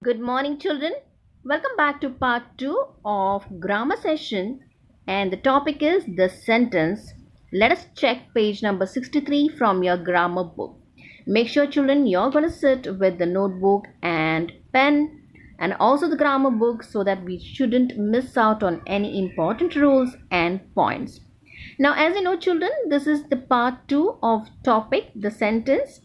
Good morning, children. Welcome back to part 2 of grammar session, and the topic is the sentence. Let us check page number 63 from your grammar book. Make sure, children, you're going to sit with the notebook and pen and also the grammar book so that we shouldn't miss out on any important rules and points. Now, as you know, children, this is the part 2 of topic, the sentence.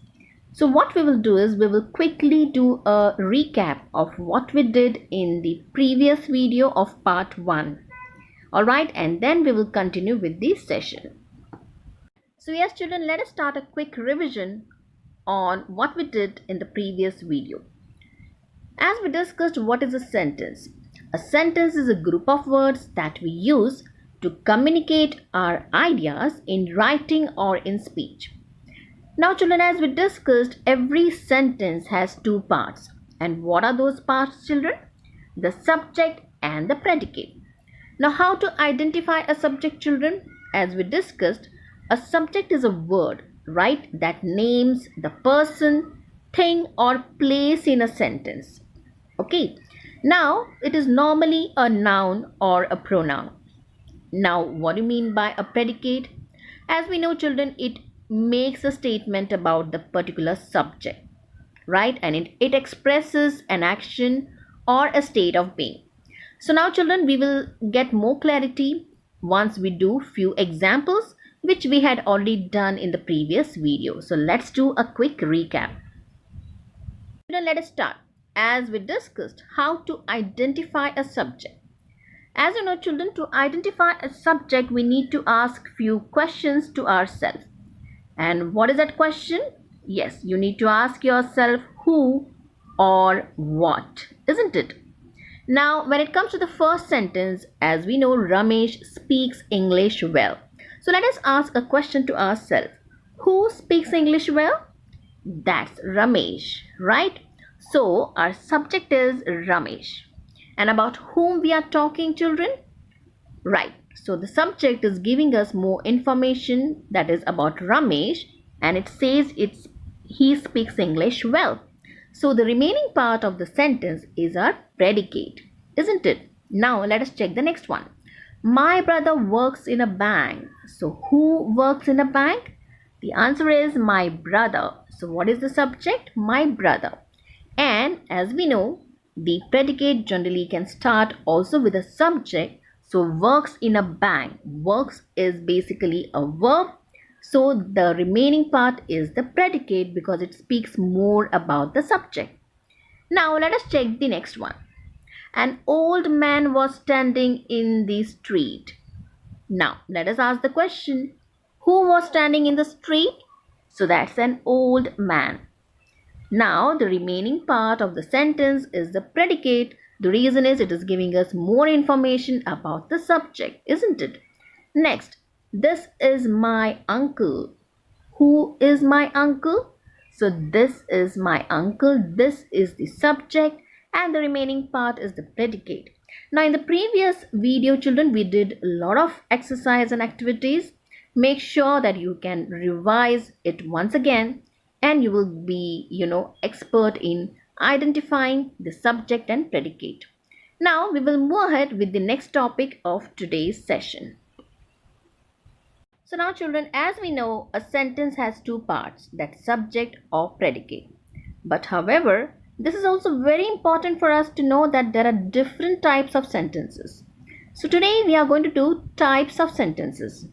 So what we will do is we will quickly do a recap of what we did in the previous video of part 1. Alright, and then we will continue with this session. So yes, children, let us start a quick revision on what we did in the previous video. As we discussed, what is a sentence? A sentence is a group of words that we use to communicate our ideas in writing or in speech. Now, children, as we discussed, every sentence has two parts. And what are those parts, children? The subject and the predicate. Now, how to identify a subject, children? As we discussed, a subject is a word, right, that names the person, thing, or place in a sentence. Okay. Now, it is normally a noun or a pronoun. Now, what do you mean by a predicate? As we know, children, it makes a statement about the particular subject, right? And it expresses an action or a state of being. So now, children, we will get more clarity once we do few examples which we had already done in the previous video. So let's do a quick recap. Children, let us start. As we discussed how to identify a subject. As you know, children, to identify a subject, we need to ask few questions to ourselves. And what is that question? Yes, you need to ask yourself who or what, isn't it? Now, when it comes to the first sentence, as we know, Ramesh speaks English well. So let us ask a question to ourselves. Who speaks English well? That's Ramesh, right? So our subject is Ramesh. And about whom we are talking, children? Right. So the subject is giving us more information that is about Ramesh, and it says he speaks English well. So the remaining part of the sentence is our predicate, isn't it? Now let us check the next one. My brother works in a bank. So who works in a bank? The answer is my brother. So what is the subject? My brother. And as we know, the predicate generally can start also with a subject. So works in a bank. Works is basically a verb. So the remaining part is the predicate because it speaks more about the subject. Now let us check the next one. An old man was standing in the street. Now let us ask the question. Who was standing in the street? So that's an old man. Now the remaining part of the sentence is the predicate. The reason is it is giving us more information about the subject, isn't it? Next, this is my uncle. Who is my uncle? So this is my uncle. This is the subject and the remaining part is the predicate. Now in the previous video, children, we did a lot of exercise and activities. Make sure that you can revise it once again and you will be, expert in identifying the subject and predicate. Now we will move ahead with the next topic of today's session. So now, children, as we know, a sentence has two parts, that subject or predicate. But however, this is also very important for us to know that there are different types of sentences. So today we are going to do types of sentences.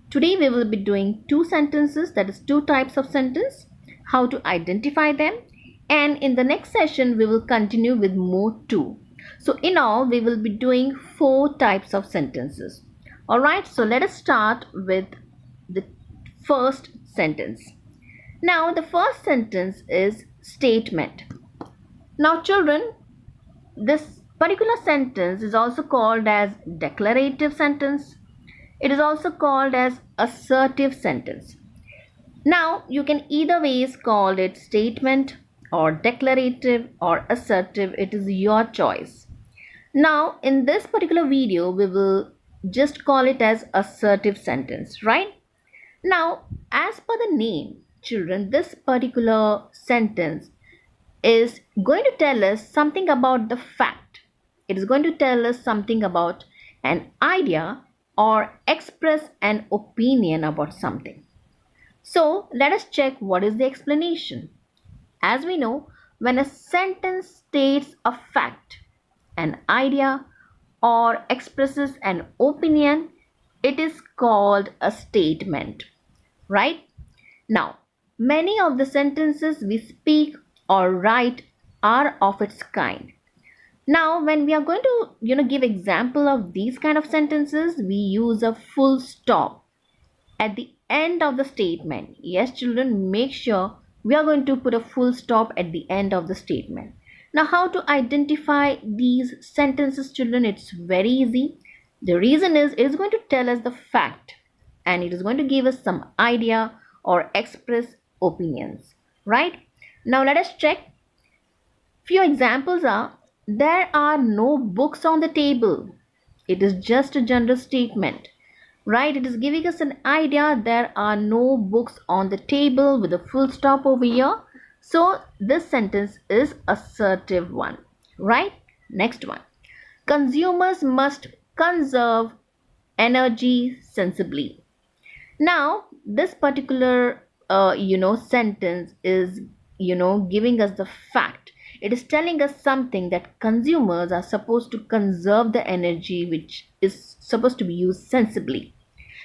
Today we will be doing two sentences, that is two types of sentence, how to identify them, and in the next session we will continue with more two. So in all we will be doing four types of sentences. Alright, so let us start with the first sentence. Now the first sentence is statement. Now children, this particular sentence is also called as declarative sentence. It is also called as assertive sentence. Now you can either ways call it statement or declarative or assertive. It is your choice. Now in this particular video we will just call it as assertive sentence, right? Now as per the name, children, this particular sentence is going to tell us something about the fact. It is going to tell us something about an idea or express an opinion about something. So let us check what is the explanation. As we know, when a sentence states a fact, an idea, or expresses an opinion, it is called a statement, right? Now, many of the sentences we speak or write are of its kind. Now, when we are going to, give example of these kind of sentences, we use a full stop at the end of the statement. Yes, children, make sure we are going to put a full stop at the end of the statement. Now, how to identify these sentences, children? It's very easy. The reason is it is going to tell us the fact and it is going to give us some idea or express opinions, right? Now, let us check. Few examples are: there are no books on the table. It is just a general statement, right? It is giving us an idea there are no books on the table with a full stop over here. So this sentence is assertive one, right? Next one. Consumers must conserve energy sensibly. Now this particular sentence is giving us the fact. It is telling us something that consumers are supposed to conserve the energy which is supposed to be used sensibly,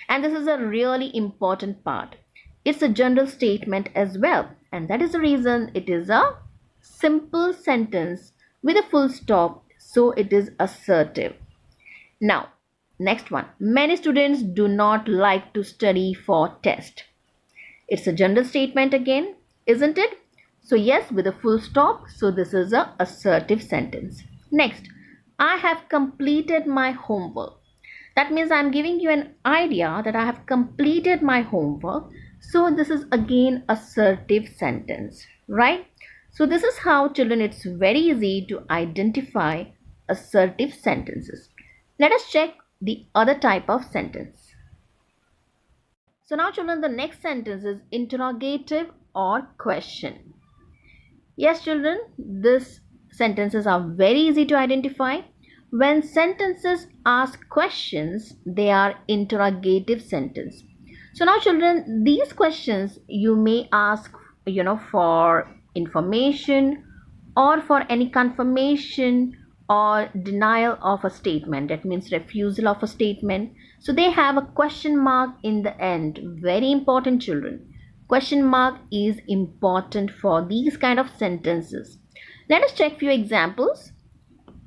and this is a really important part. It's a general statement as well, and that is the reason it is a simple sentence with a full stop, so it is assertive. Now, next one. Many students do not like to study for test. It's a general statement again, isn't it? So yes, with a full stop, so this is a assertive sentence. Next, I have completed my homework. That means I'm giving you an idea that I have completed my homework. So this is again assertive sentence, right? So this is how, children, it's very easy to identify assertive sentences. Let us check the other type of sentence. So now, children, the next sentence is interrogative or question. Yes, children, these sentences are very easy to identify. When sentences ask questions, they are interrogative sentence. So now, children, these questions you may ask, for information or for any confirmation or denial of a statement. That means refusal of a statement. So they have a question mark in the end. Very important, children. Question mark is important for these kind of sentences. Let us check few examples.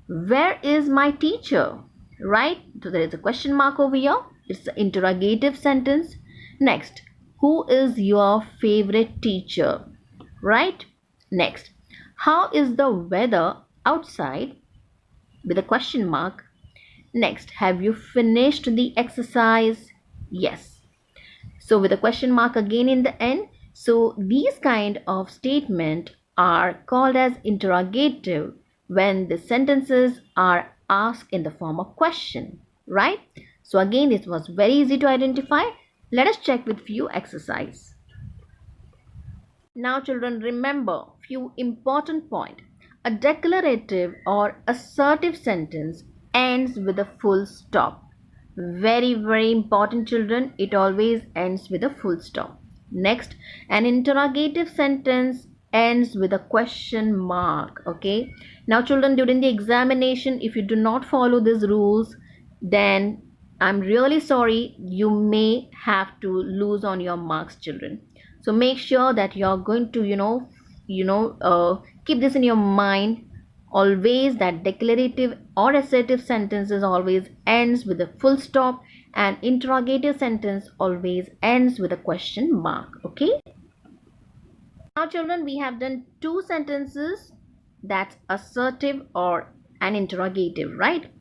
Where is my teacher? Right? So there is a question mark over here. It's an interrogative sentence. Next, who is your favorite teacher? Right? Next, how is the weather outside? With a question mark. Next, have you finished the exercise? Yes. So with a question mark again in the end. So these kind of statement are called as interrogative when the sentences are asked in the form of question, right? So again, it was very easy to identify. Let us check with few exercise. Now, children, remember few important point. A declarative or assertive sentence ends with a full stop. Very, very important, children. It always ends with a full stop. Next, an interrogative sentence ends with a question mark. Okay. Now, children, during the examination, if you do not follow these rules, then I'm really sorry. You may have to lose on your marks, children. So make sure that you're going to keep this in your mind always, that declarative or assertive sentences always ends with a full stop and interrogative sentence always ends with a question mark. Okay, now, children, we have done two sentences, that's assertive or an interrogative, right?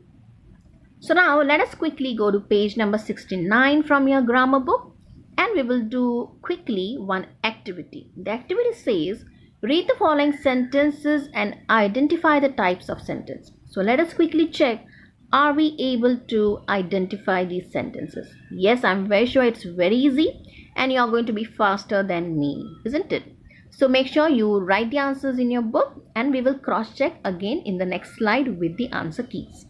So now let us quickly go to page number 69 from your grammar book, and we will do quickly one activity. The activity says, read the following sentences and identify the types of sentence. So let us quickly check, are we able to identify these sentences? Yes, I'm very sure it's very easy and you're going to be faster than me, isn't it? So make sure you write the answers in your book and we will cross check again in the next slide with the answer keys.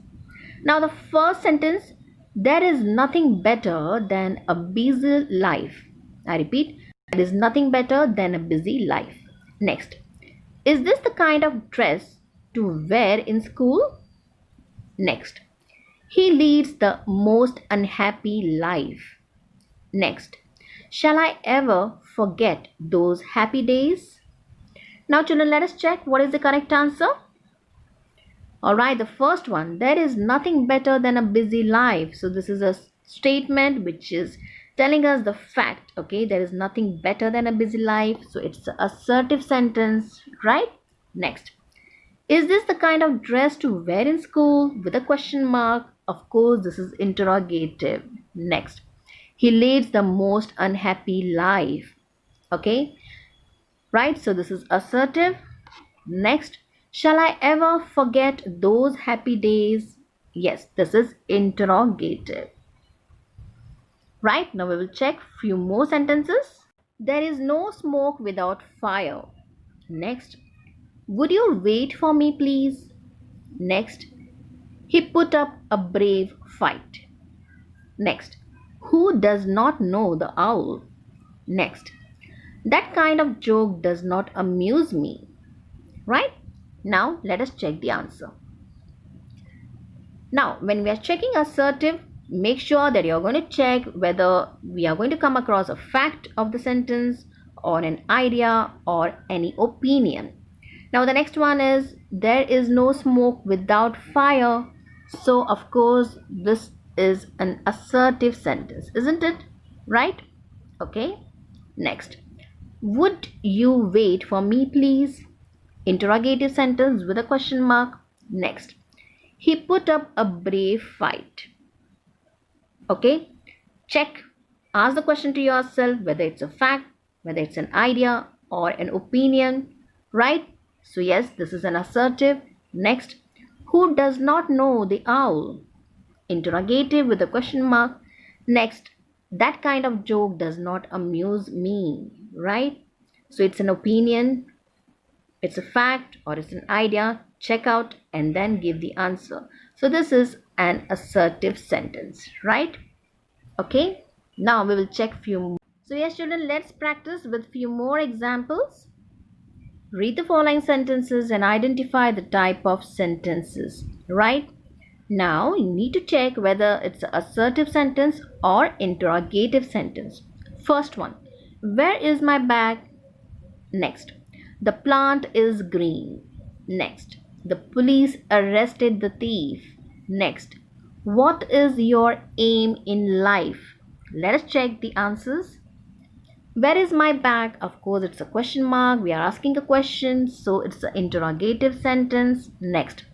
Now the first sentence, there is nothing better than a busy life. I repeat, there is nothing better than a busy life. Next, is this the kind of dress to wear in school? Next, he leads the most unhappy life. Next, shall I ever forget those happy days? Now children, let us check what is the correct answer. Alright, the first one, there is nothing better than a busy life. So this is a statement which is telling us the fact, okay, there is nothing better than a busy life. So it's an assertive sentence, right? Next, is this the kind of dress to wear in school with a question mark? Of course, this is interrogative. Next, he leads the most unhappy life, okay, right? So this is assertive. Next, shall I ever forget those happy days? Yes, this is interrogative. Right, now we will check few more sentences. There is no smoke without fire. Next, would you wait for me please? Next, he put up a brave fight. Next, who does not know the owl? Next, that kind of joke does not amuse me. Right? Now let us check the answer. Now, when we are checking assertive, make sure that you're going to check whether we are going to come across a fact of the sentence or an idea or any opinion. Now, the next one is there is no smoke without fire. So, of course, this is an assertive sentence, isn't it? Right? Okay. Next, would you wait for me, please? Interrogative sentence with a question mark. Next, he put up a brave fight. Okay, check. Ask the question to yourself whether it's a fact, whether it's an idea or an opinion, right? So, yes, this is an assertive. Next, who does not know the owl? Interrogative with a question mark. Next, that kind of joke does not amuse me, right? So, it's an opinion, it's a fact, or it's an idea. Check out and then give the answer. So this is an assertive sentence, right? Okay, now we will check few more. So yes children, let's practice with few more examples. Read the following sentences and identify the type of sentences, right? Now you need to check whether it's an assertive sentence or interrogative sentence. First one, where is my bag? Next, the plant is green. Next, the police arrested the thief. Next, what is your aim in life? Let us check the answers. Where is my bag? Of course, it's a question mark. We are asking a question, so it's an interrogative sentence. Next,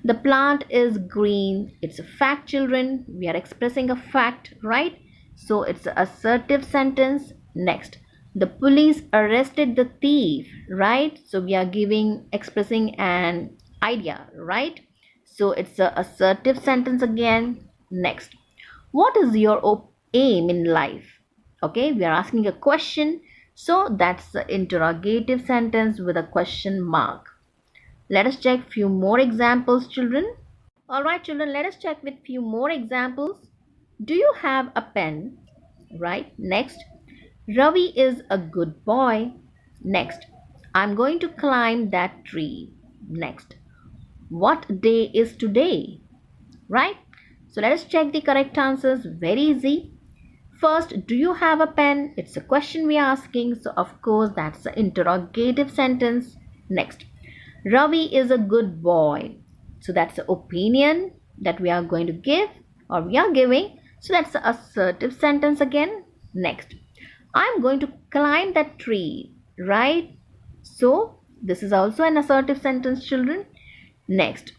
the plant is green. It's a fact, children. We are expressing a fact, right? So it's an assertive sentence. Next, the police arrested the thief, right? So we are expressing an idea, right? So it's an assertive sentence again. Next, what is your aim in life? Okay, we are asking a question, so that's the interrogative sentence with a question mark. Let us check few more examples, children. All right children, let us check with few more examples. Do you have a pen? Right. Next, Ravi is a good boy. Next, I'm going to climb that tree. Next, what day is today? Right. So let us check the correct answers. Very easy. First, do you have a pen? It's a question we are asking, so of course that's the interrogative sentence. Next, Ravi is a good boy. So that's the opinion that we are going to give or we are giving. So that's the assertive sentence again. Next, I'm going to climb that tree, right? So this is also an assertive sentence, children. Next,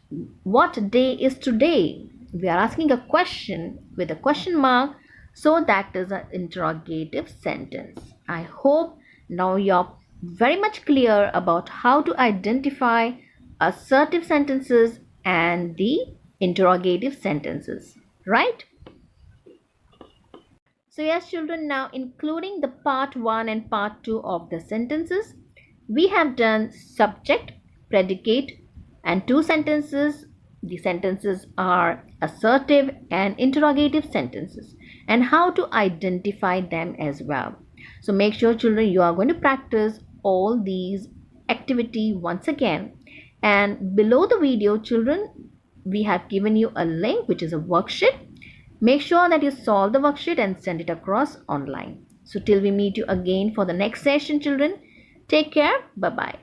what day is today? We are asking a question with a question mark, so that is an interrogative sentence. I hope now you're very much clear about how to identify assertive sentences and the interrogative sentences, right? So yes children, now including the part 1 and part 2 of the sentences, We have done subject, predicate, and two sentences. The sentences are assertive and interrogative sentences, and how to identify them as well. So make sure, children, you are going to practice all these activity once again. And below the video, children, we have given you a link which is a worksheet. Make sure that you solve the worksheet and send it across online. So till we meet you again for the next session, children, take care. Bye bye.